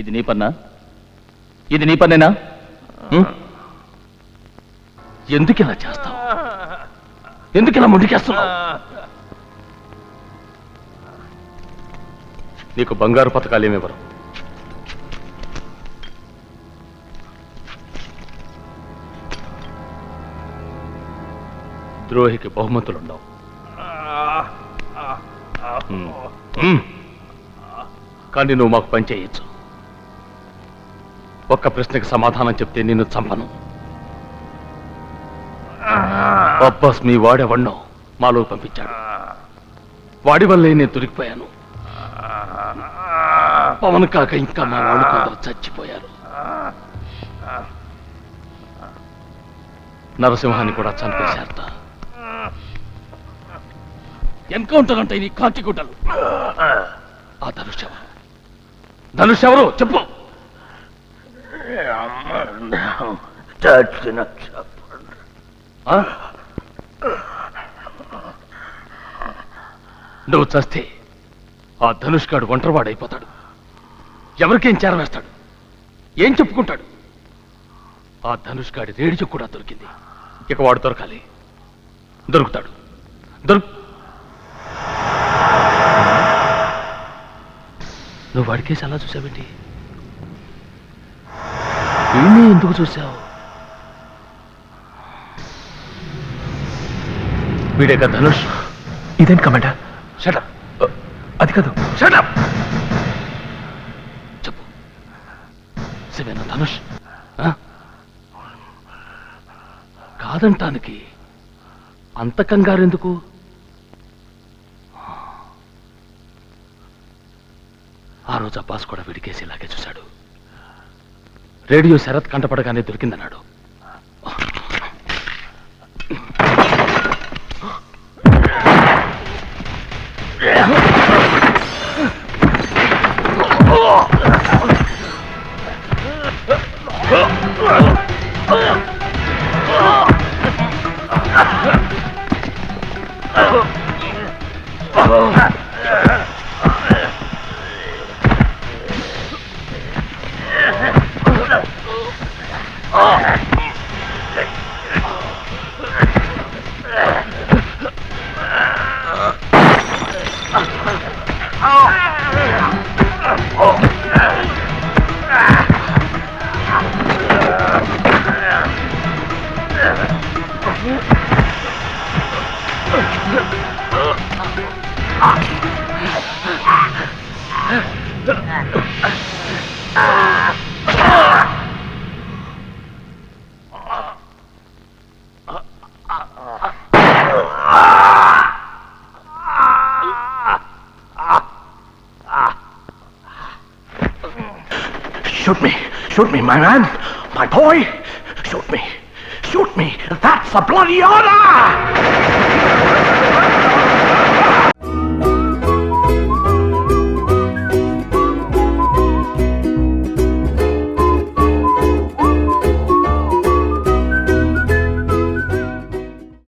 ఇది నీ పన్నా? ఇది నీ పన్నేనా? ఎందుకు ఇలా చేస్తావు? ఎందుకు ఇలా ముందుకేస్తున్నావు? నీకు బంగారు పథకాలు ఏమివ్వరు. ద్రోహికి బహుమతులుండవు. కానీ నువ్వు మాకు పని చేయొచ్చు. ఒక్క ప్రశ్నకి సమాధానం చెప్తే నిన్ను చంపను. అబ్బాస్ మీ వాడెవన్నో మాలో పంపించాడు. వాడి వల్లే నేను దొరికిపోయాను. పవన్ కాక ఇంకా మా వాళ్ళు కొందరు చచ్చిపోయారు. నరసింహాన్ని కూడా చంపేశారట. ఎన్కౌంటర్ అంటే నీ కాంతిగుడ్డలు. ఆ ధనుష్ ఎవరు చెప్పు. నువ్వు చస్తే ఆ ధనుష్ గాడు ఒంటరివాడైపోతాడు. ఎవరికేం చేరవేస్తాడు? ఏం చెప్పుకుంటాడు? ఆ ధనుష్ గాడి రేడియో కూడా దొరికింది. ఇక వాడు దొరకాలి. దొరుకుతాడు. నువ్వు వాడికేసి అలా చూసావేంటి? వీణ్ణి ఎందుకు చూసావు? వీడేక ధనుష్. ఇదేం కమెంటా? షటప్. అది కాదు. షటప్. చెప్పు, శివేనా ధనుష్? కాదంటానికి అంత కంగారెందుకు? ఆ రోజు అబ్బాస్ కూడా వీడికేసి ఇలాగే చూశాడు. రేడియో శరత్ కంటపడగానే దొరికిందన్నాడు. Shoot me, my man, my boy. Shoot me. That's a bloody order!